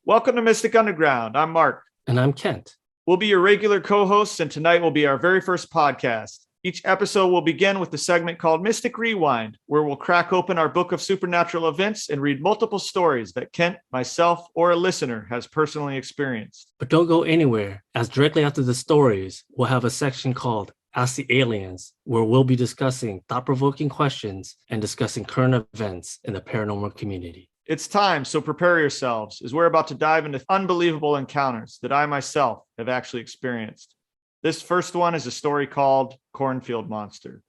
Welcome to Mystic Underground. I'm Mark. And I'm Kent. We'll be your regular co-hosts, and tonight will be our very first podcast. Each episode will begin with the segment called Mystic Rewind, where we'll crack open our book of supernatural events and read multiple stories that Kent, myself, or a listener has personally experienced. But don't go anywhere, as directly after the stories, we'll have a section called Ask the Aliens, where we'll be discussing thought-provoking questions and discussing current events in the paranormal community. It's time, so prepare yourselves, as we're about to dive into unbelievable encounters that I myself have actually experienced. This first one is a story called Cornfield Monster.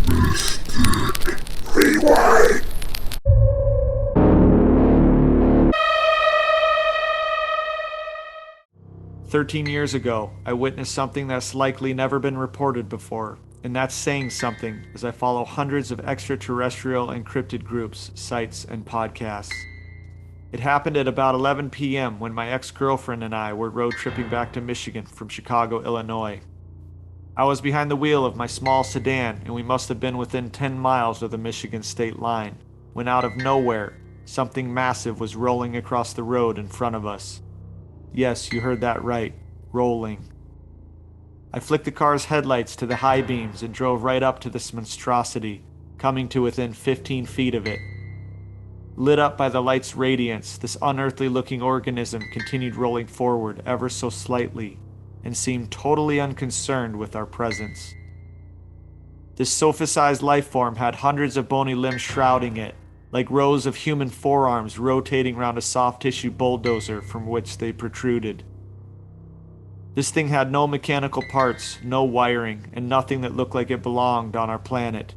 Mystic Rewind. "13 years ago, I witnessed something that's likely never been reported before, and that's saying something as I follow hundreds of extraterrestrial and cryptid groups, sites, and podcasts. It happened at about 11 p.m. when my ex-girlfriend and I were road tripping back to Michigan from Chicago, Illinois. I was behind the wheel of my small sedan, and we must have been within 10 miles of the Michigan state line, when out of nowhere, something massive was rolling across the road in front of us. Yes, you heard that right, rolling. I flicked the car's headlights to the high beams and drove right up to this monstrosity, coming to within 15 feet of it. Lit up by the light's radiance, this unearthly-looking organism continued rolling forward ever so slightly and seemed totally unconcerned with our presence. This sofa-sized life form had hundreds of bony limbs shrouding it, like rows of human forearms rotating around a soft-tissue bulldozer from which they protruded. This thing had no mechanical parts, no wiring, and nothing that looked like it belonged on our planet.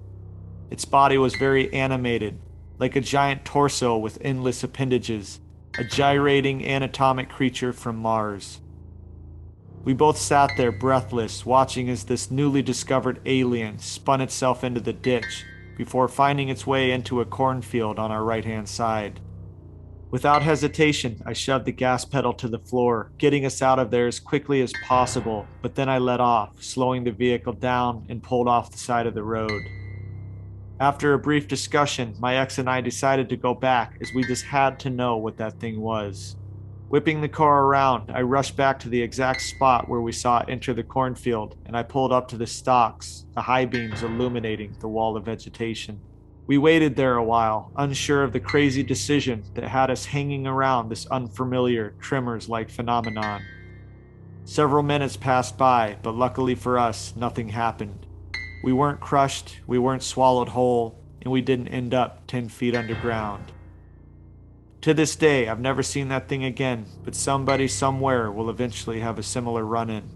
Its body was very animated, like a giant torso with endless appendages, a gyrating anatomic creature from Mars. We both sat there breathless, watching as this newly discovered alien spun itself into the ditch before finding its way into a cornfield on our right-hand side. Without hesitation, I shoved the gas pedal to the floor, getting us out of there as quickly as possible, but then I let off, slowing the vehicle down and pulled off the side of the road. After a brief discussion, my ex and I decided to go back as we just had to know what that thing was. Whipping the car around, I rushed back to the exact spot where we saw it enter the cornfield, and I pulled up to the stalks, the high beams illuminating the wall of vegetation. We waited there a while, unsure of the crazy decision that had us hanging around this unfamiliar, tremors-like phenomenon. Several minutes passed by, but luckily for us, nothing happened. We weren't crushed, we weren't swallowed whole, and we didn't end up 10 feet underground. To this day, I've never seen that thing again, but somebody somewhere will eventually have a similar run-in.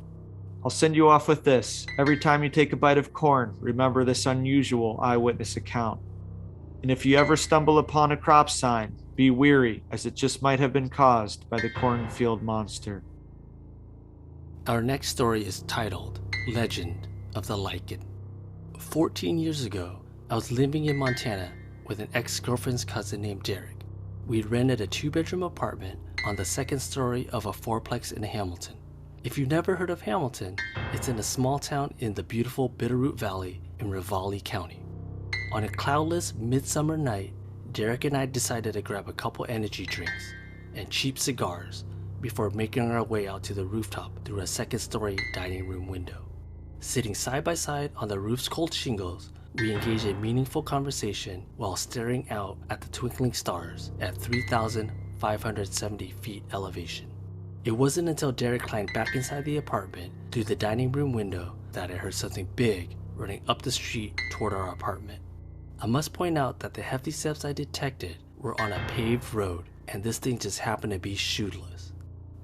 I'll send you off with this. Every time you take a bite of corn, remember this unusual eyewitness account. And if you ever stumble upon a crop sign, be wary, as it just might have been caused by the cornfield monster." Our next story is titled Legend of the Lycan. 14 years ago, I was living in Montana with an ex-girlfriend's cousin named Derek. We'd rented a 2-bedroom apartment on the second story of a fourplex in Hamilton. If you've never heard of Hamilton, it's in a small town in the beautiful Bitterroot Valley in Raleigh County. On a cloudless midsummer night, Derek and I decided to grab a couple energy drinks and cheap cigars before making our way out to the rooftop through a second-story dining room window. Sitting side by side on the roof's cold shingles, we engaged in meaningful conversation while staring out at the twinkling stars at 3,570 feet elevation. It wasn't until Derek climbed back inside the apartment through the dining room window that I heard something big running up the street toward our apartment. I must point out that the hefty steps I detected were on a paved road, and this thing just happened to be shoeless.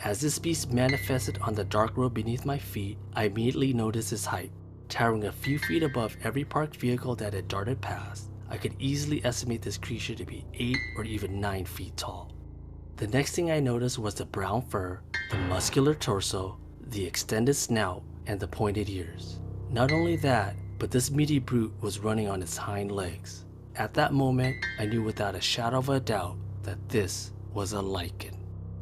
As this beast manifested on the dark road beneath my feet, I immediately noticed its height. Towering a few feet above every parked vehicle that had darted past, I could easily estimate this creature to be 8 or even 9 feet tall. The next thing I noticed was the brown fur, the muscular torso, the extended snout, and the pointed ears. Not only that, but this meaty brute was running on its hind legs. At that moment, I knew without a shadow of a doubt that this was a Lycan.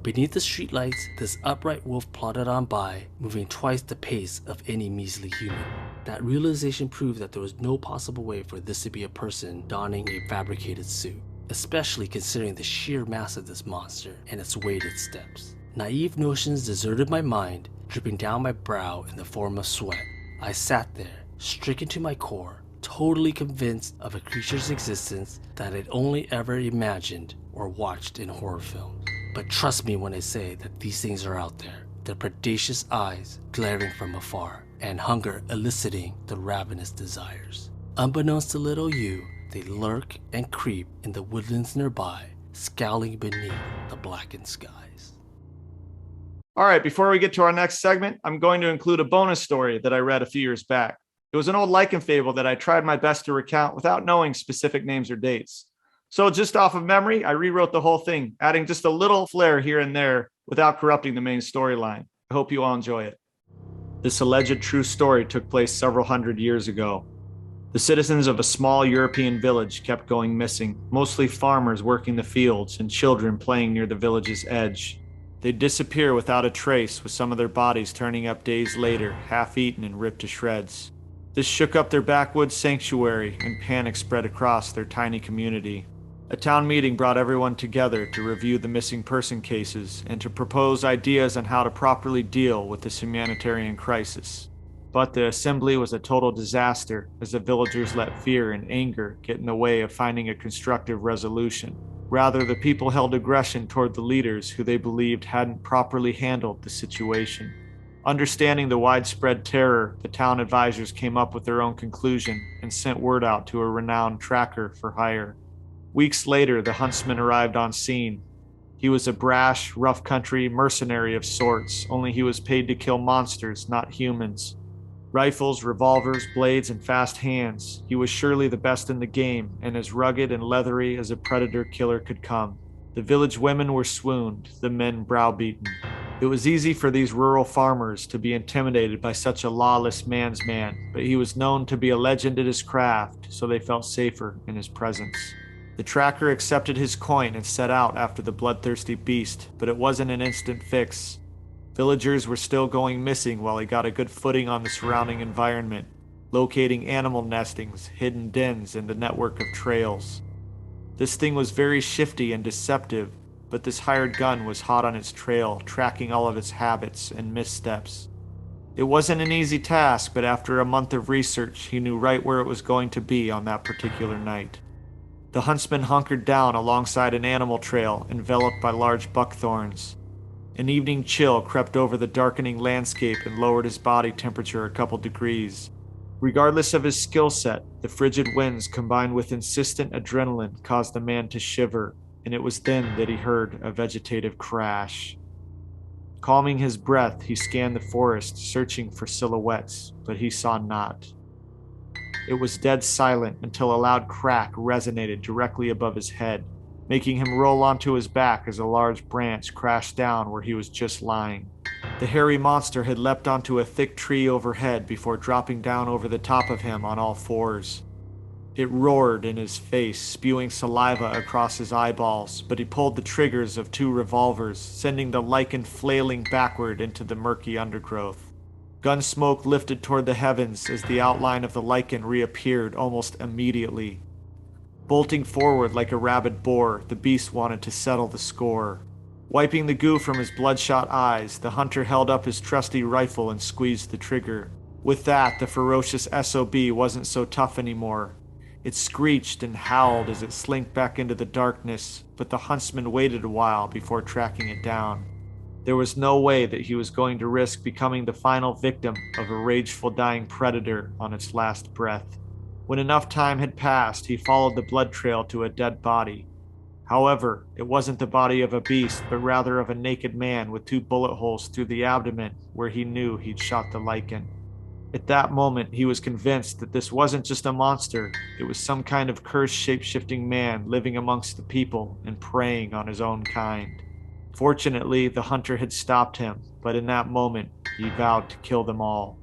Beneath the streetlights, this upright wolf plodded on by, moving twice the pace of any measly human. That realization proved that there was no possible way for this to be a person donning a fabricated suit. especially considering the sheer mass of this monster and its weighted steps. Naive notions deserted my mind, dripping down my brow in the form of sweat. I sat there, stricken to my core, totally convinced of a creature's existence that I'd only ever imagined or watched in horror films. But trust me when I say that these things are out there, their predacious eyes glaring from afar, and hunger eliciting the ravenous desires. Unbeknownst to little you, they lurk and creep in the woodlands nearby, scowling beneath the blackened skies. All right, before we get to our next segment, I'm going to include a bonus story that I read a few years back. It was an old Lycan fable that I tried my best to recount without knowing specific names or dates. So just off of memory, I rewrote the whole thing, adding just a little flair here and there without corrupting the main storyline. I hope you all enjoy it. This alleged true story took place several hundred years ago. The citizens of a small European village kept going missing, mostly farmers working the fields and children playing near the village's edge. They'd disappear without a trace, with some of their bodies turning up days later, half-eaten and ripped to shreds. This shook up their backwoods sanctuary, and panic spread across their tiny community. A town meeting brought everyone together to review the missing person cases and to propose ideas on how to properly deal with this humanitarian crisis. But the assembly was a total disaster, as the villagers let fear and anger get in the way of finding a constructive resolution. Rather, the people held aggression toward the leaders who they believed hadn't properly handled the situation. Understanding the widespread terror, the town advisors came up with their own conclusion and sent word out to a renowned tracker for hire. Weeks later, the huntsman arrived on scene. He was a brash, rough country mercenary of sorts, only he was paid to kill monsters, not humans. Rifles, revolvers, blades, and fast hands, he was surely the best in the game, and as rugged and leathery as a predator killer could come. The village women were swooned, the men browbeaten. It was easy for these rural farmers to be intimidated by such a lawless man's man, but he was known to be a legend at his craft, so they felt safer in his presence. The tracker accepted his coin and set out after the bloodthirsty beast, but it wasn't an instant fix. Villagers were still going missing while he got a good footing on the surrounding environment, locating animal nestings, hidden dens, and the network of trails. This thing was very shifty and deceptive, but this hired gun was hot on its trail, tracking all of its habits and missteps. It wasn't an easy task, but after a month of research, he knew right where it was going to be on that particular night. The huntsman hunkered down alongside an animal trail enveloped by large buckthorns. An evening chill crept over the darkening landscape and lowered his body temperature a couple degrees. Regardless of his skill set, the frigid winds combined with insistent adrenaline caused the man to shiver, and it was then that he heard a vegetative crash. Calming his breath, he scanned the forest, searching for silhouettes, but he saw naught. It was dead silent until a loud crack resonated directly above his head, making him roll onto his back as a large branch crashed down where he was just lying. The hairy monster had leapt onto a thick tree overhead before dropping down over the top of him on all fours. It roared in his face, spewing saliva across his eyeballs, but he pulled the triggers of 2 revolvers, sending the Lycan flailing backward into the murky undergrowth. Gun smoke lifted toward the heavens as the outline of the Lycan reappeared almost immediately. Bolting forward like a rabid boar, the beast wanted to settle the score. Wiping the goo from his bloodshot eyes, the hunter held up his trusty rifle and squeezed the trigger. With that, the ferocious SOB wasn't so tough anymore. It screeched and howled as it slinked back into the darkness, but the huntsman waited a while before tracking it down. There was no way that he was going to risk becoming the final victim of a rageful dying predator on its last breath. When enough time had passed, he followed the blood trail to a dead body. However, it wasn't the body of a beast, but rather of a naked man with 2 bullet holes through the abdomen where he knew he'd shot the Lycan. At that moment, he was convinced that this wasn't just a monster, it was some kind of cursed shape-shifting man living amongst the people and preying on his own kind. Fortunately, the hunter had stopped him, but in that moment, he vowed to kill them all.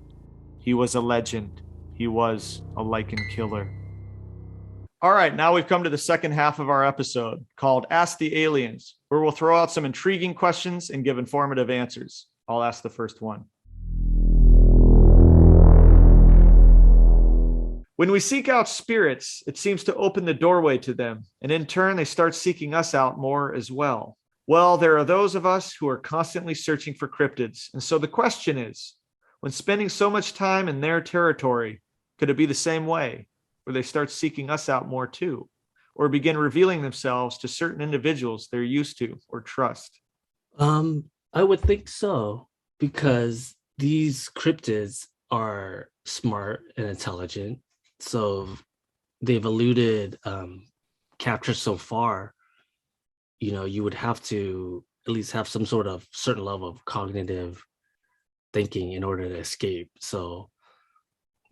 He was a legend. He was a Lycan killer. All right, now we've come to the second half of our episode called Ask the Aliens, where we'll throw out some intriguing questions and give informative answers. I'll ask the first one. When we seek out spirits, it seems to open the doorway to them, and in turn, they start seeking us out more as well. Well, there are those of us who are constantly searching for cryptids. And so the question is, when spending so much time in their territory, could it be the same way, where they start seeking us out more too, or begin revealing themselves to certain individuals they're used to or trust? I would think so, because these cryptids are smart and intelligent. So they've eluded capture so far. You would have to at least have some sort of certain level of cognitive thinking in order to escape. So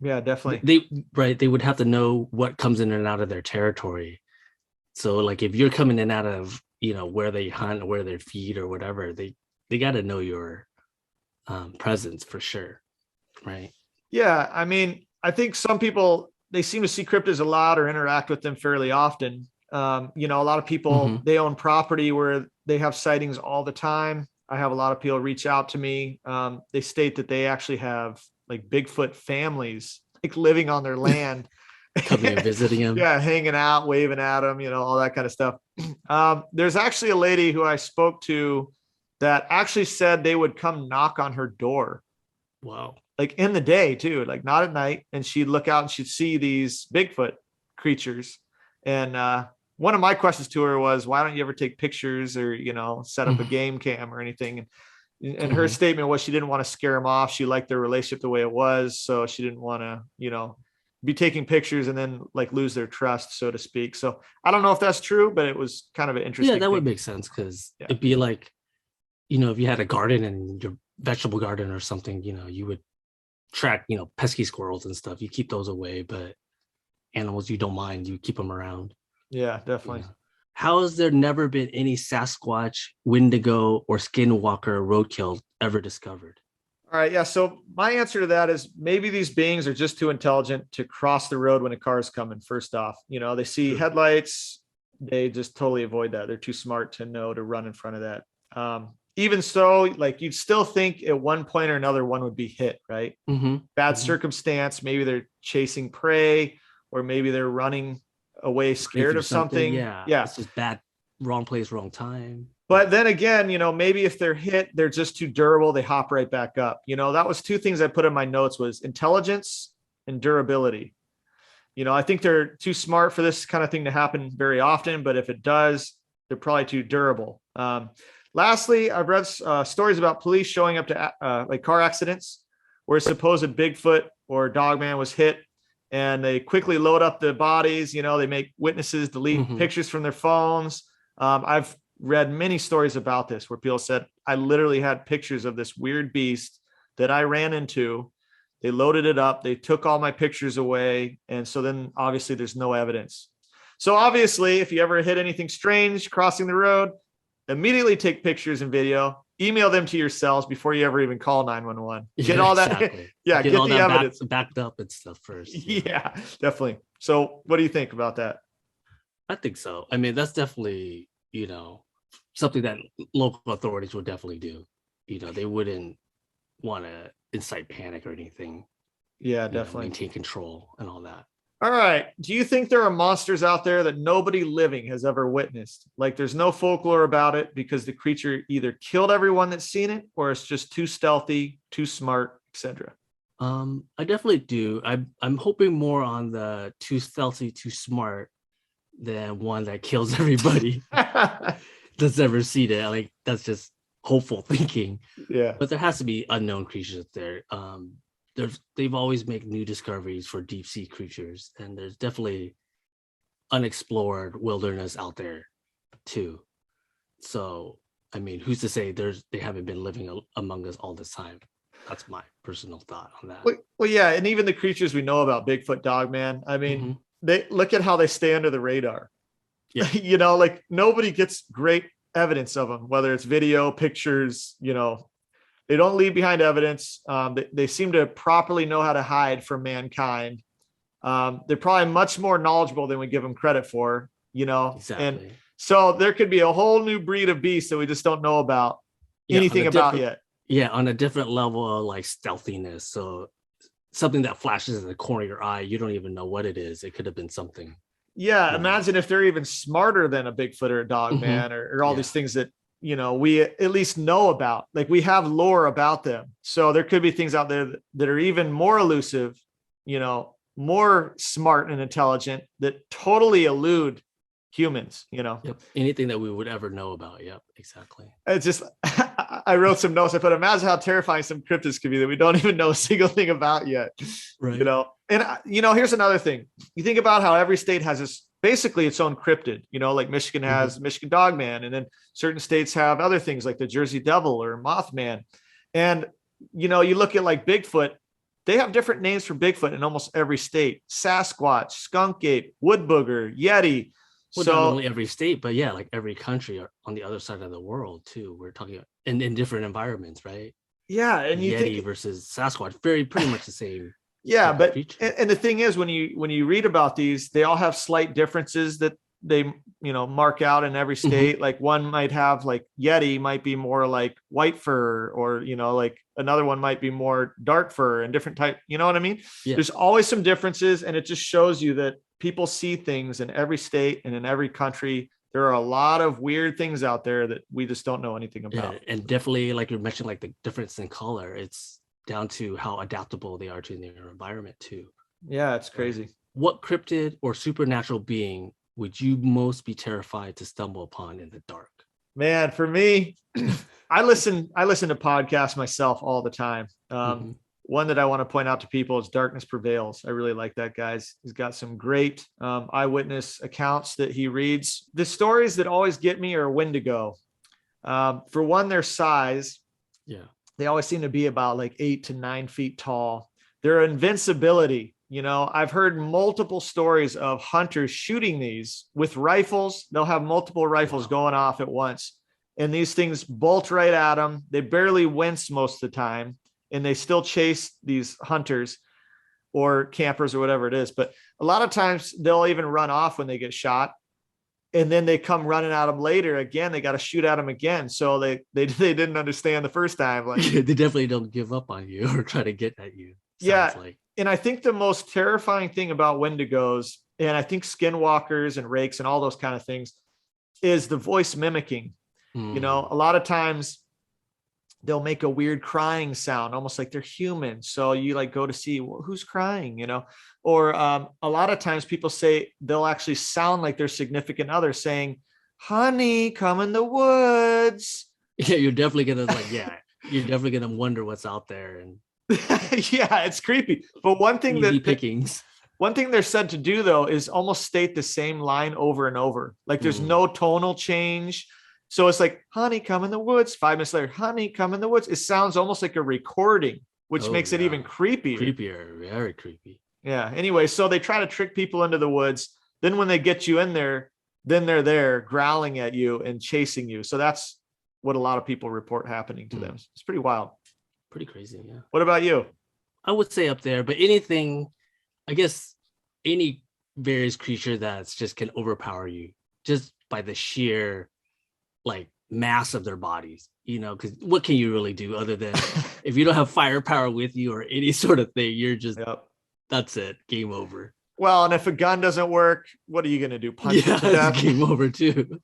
Yeah, definitely. they would have to know what comes in and out of their territory. So like if you're coming in out of where they hunt or where they feed or whatever, they got to know your presence for sure, right? Yeah, I mean, I think some people, they seem to see cryptids a lot or interact with them fairly often. A lot of people, they own property where they have sightings all the time. I have a lot of people reach out to me. They state that they actually have like Bigfoot families like living on their land, Coming and visiting them. yeah, hanging out, waving at them, all that kind of stuff. There's actually a lady who I spoke to that actually said they would come knock on her door. Wow. Like in the day too, like not at night. And she'd look out and she'd see these Bigfoot creatures. And one of my questions to her was, why don't you ever take pictures or, set up a game cam or anything? And her statement was she didn't want to scare them off. She liked their relationship the way it was. So she didn't want to, be taking pictures and then like lose their trust, so to speak. So I don't know if that's true, but it was kind of an interesting. Yeah, that would make sense, because it'd be like, if you had a garden and your vegetable garden or something, you would track, pesky squirrels and stuff. You keep those away, but animals you don't mind, you keep them around. Yeah, definitely. How has there never been any Sasquatch, Wendigo, or Skinwalker roadkill ever discovered? All right. Yeah. So my answer to that is maybe these beings are just too intelligent to cross the road when a car is coming. First off, they see headlights. They just totally avoid that. They're too smart to know to run in front of that. Even so, like you'd still think at one point or another, one would be hit, right? Bad circumstance. Maybe they're chasing prey, or maybe they're running away scared of something. Yeah. It's just bad, wrong place, wrong time. But then again, maybe if they're hit, they're just too durable. They hop right back up. That was two things I put in my notes was intelligence and durability. I think they're too smart for this kind of thing to happen very often, but if it does, they're probably too durable. Lastly, I've read stories about police showing up to like car accidents where a supposed Bigfoot or dogman was hit, and they quickly load up the bodies. They make witnesses delete pictures from their phones. I've read many stories about this where people said, I literally had pictures of this weird beast that I ran into. They loaded it up. They took all my pictures away. And so then obviously there's no evidence. So obviously, if you ever hit anything strange crossing the road, immediately take pictures and video, email them to yourselves before you ever even call 911. Get all that. Exactly. Get all the evidence backed up and stuff first. Yeah, definitely. So what do you think about that? I think so. I mean, that's definitely, something that local authorities would definitely do. They wouldn't want to incite panic or anything. Yeah, definitely. Maintain control and all that. All right. Do you think there are monsters out there that nobody living has ever witnessed? Like there's no folklore about it because the creature either killed everyone that's seen it, or it's just too stealthy, too smart, etc. I definitely do. I'm hoping more on the too stealthy, too smart than one that kills everybody that's ever seen it. Like that's just hopeful thinking. Yeah. But there has to be unknown creatures there. They've always made new discoveries for deep sea creatures, and there's definitely unexplored wilderness out there too. So, I mean, who's to say they haven't been living among us all this time? That's my personal thought on that. Well, yeah, and even the creatures we know about, Bigfoot, Dogman. I mean, they look at how they stay under the radar. Yeah. Like nobody gets great evidence of them, whether it's video, pictures. They don't leave behind evidence. They seem to properly know how to hide from mankind. They're probably much more knowledgeable than we give them credit for, Exactly. And so there could be a whole new breed of beast that we just don't know about anything about yet. Yeah, on a different level of like stealthiness. So something that flashes in the corner of your eye. You don't even know what it is. It could have been something. Yeah, imagine if they're even smarter than a Bigfoot or a dog man, or all these things that, we at least know about. Like, we have lore about them. So there could be things out there that are even more elusive, more smart and intelligent, that totally elude humans. Yep. Anything that we would ever know about. Yep, exactly. It's just, I wrote some notes. I put, imagine how terrifying some cryptids could be that we don't even know a single thing about yet. Right. And here's another thing. You think about how every state has this, basically its own cryptid, like Michigan has Michigan Dogman, and then certain states have other things like the Jersey Devil or Mothman. And, you look at like Bigfoot, they have different names for Bigfoot in almost every state: Sasquatch, Skunk Ape, Wood Booger, Yeti. Well, not only every state, but like every country on the other side of the world too. We're talking about in different environments, right? Yeah, and you Yeti versus Sasquatch, pretty much the same. Yeah, but and the thing is, when you read about these, they all have slight differences that they mark out in every state. Like, one might have, like, Yeti might be more like white fur, or like another one might be more dark fur and different type. You know what I mean? Yeah. There's always some differences, and it just shows you that people see things in every state and in every country. There are a lot of weird things out there that we just don't know anything about. Yeah, and definitely, like you mentioned, like the difference in color, it's down to how adaptable they are to their environment too. Yeah, it's crazy. What cryptid or supernatural being would you most be terrified to stumble upon in the dark? Man, for me, I listen to podcasts myself all the time. One that I want to point out to people is Darkness Prevails. I really like that guy's. He's got some great eyewitness accounts that he reads. The stories that always get me are Wendigo. For one, their size. Yeah. They always seem to be about like 8 to 9 feet tall. Their invincibility. I've heard multiple stories of hunters shooting these with rifles. They'll have multiple rifles going off at once, and these things bolt right at them. They barely wince most of the time, and they still chase these hunters or campers or whatever it is. But a lot of times they'll even run off when they get shot, and then they come running at them later. Again, they got to shoot at them again. So they didn't understand the first time. Like, they definitely don't give up on you or try to get at you. Like. And I think the most terrifying thing about Wendigos, and I think skinwalkers and rakes and all those kind of things, is the voice mimicking. A lot of times they'll make a weird crying sound, almost like they're human. So you like go to see, well, who's crying, or a lot of times people say they'll actually sound like their significant other saying, "Honey, come in the woods." Yeah, you're definitely gonna wonder what's out there. And yeah, it's creepy. But one thing they're said to do, though, is almost state the same line over and over. Like, there's no tonal change. So it's like, "Honey, come in the woods." 5 minutes later, "Honey, come in the woods." It sounds almost like a recording, which makes it even creepier. Very creepy. Yeah. Anyway, so they try to trick people into the woods. Then when they get you in there, then they're there growling at you and chasing you. So that's what a lot of people report happening to them. It's pretty wild. Pretty crazy, yeah. What about you? I would say up there, but anything, I guess, any various creature that's just can overpower you just by the sheer like mass of their bodies, because what can you really do other than if you don't have firepower with you or any sort of thing, you're just, that's it, game over. Well, and if a gun doesn't work, what are you going to do? Punch it to death? Game over too.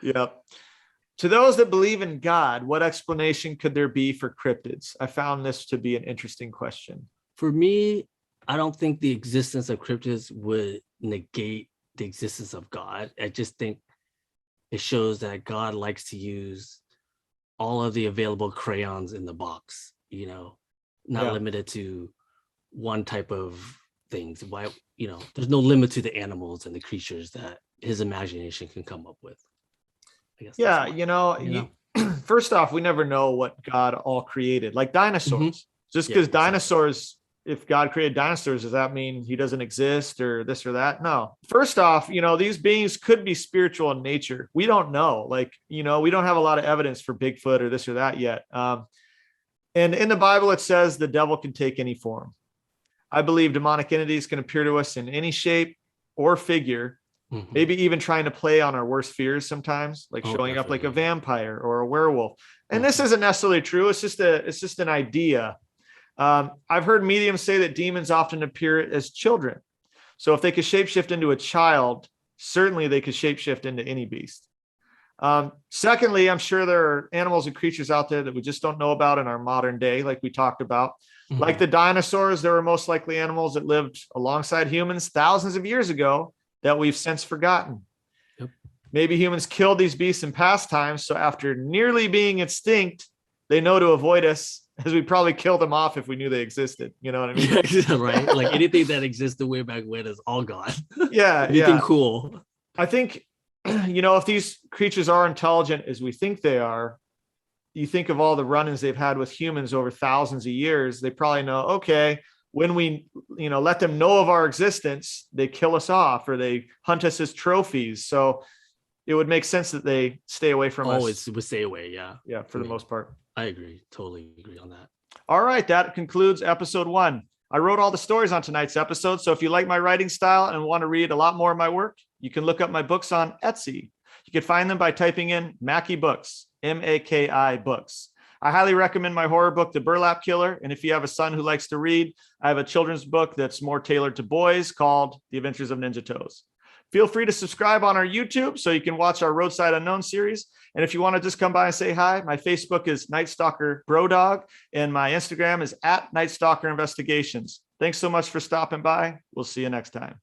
Yep. To those that believe in God, what explanation could there be for cryptids? I found this to be an interesting question. For me, I don't think the existence of cryptids would negate the existence of God. I just think it shows that God likes to use all of the available crayons in the box, not limited to one type of things. Why, there's no limit to the animals and the creatures that his imagination can come up with. I guess. Yeah, first off, we never know what God all created, like dinosaurs. Just because dinosaurs, if God created dinosaurs, does that mean he doesn't exist or this or that? No. First off, these beings could be spiritual in nature. We don't know. Like, we don't have a lot of evidence for Bigfoot or this or that yet. And in the Bible, it says the devil can take any form. I believe demonic entities can appear to us in any shape or figure. Maybe even trying to play on our worst fears sometimes, like showing up like a vampire or a werewolf. And this isn't necessarily true. It's just an idea. I've heard mediums say that demons often appear as children. So if they could shapeshift into a child, certainly they could shapeshift into any beast. Secondly, I'm sure there are animals and creatures out there that we just don't know about in our modern day, like we talked about. Like the dinosaurs, there were most likely animals that lived alongside humans thousands of years ago that we've since forgotten. Yep. Maybe humans killed these beasts in past times, so after nearly being extinct, they know to avoid us, as we probably killed them off if we knew they existed. You know what I mean? Yeah, right. Like anything that existed way back when is all gone. Yeah. Anything cool. I think, if these creatures are intelligent as we think they are, you think of all the run-ins they've had with humans over thousands of years, they probably know, okay, when we, let them know of our existence, they kill us off or they hunt us as trophies. So it would make sense that they stay away from us. Always would stay away. Yeah. Yeah. For the most part. I agree. Totally agree on that. All right. That concludes episode 1. I wrote all the stories on tonight's episode. So if you like my writing style and want to read a lot more of my work, you can look up my books on Etsy. You can find them by typing in Mackey Books, Maki Books. I highly recommend my horror book, The Burlap Killer. And if you have a son who likes to read, I have a children's book that's more tailored to boys called The Adventures of Ninja Toes. Feel free to subscribe on our YouTube so you can watch our Roadside Unknown series. And if you want to just come by and say hi, my Facebook is Night Stalker Brodog and my Instagram is @Night Stalker Investigations. Thanks so much for stopping by. We'll see you next time.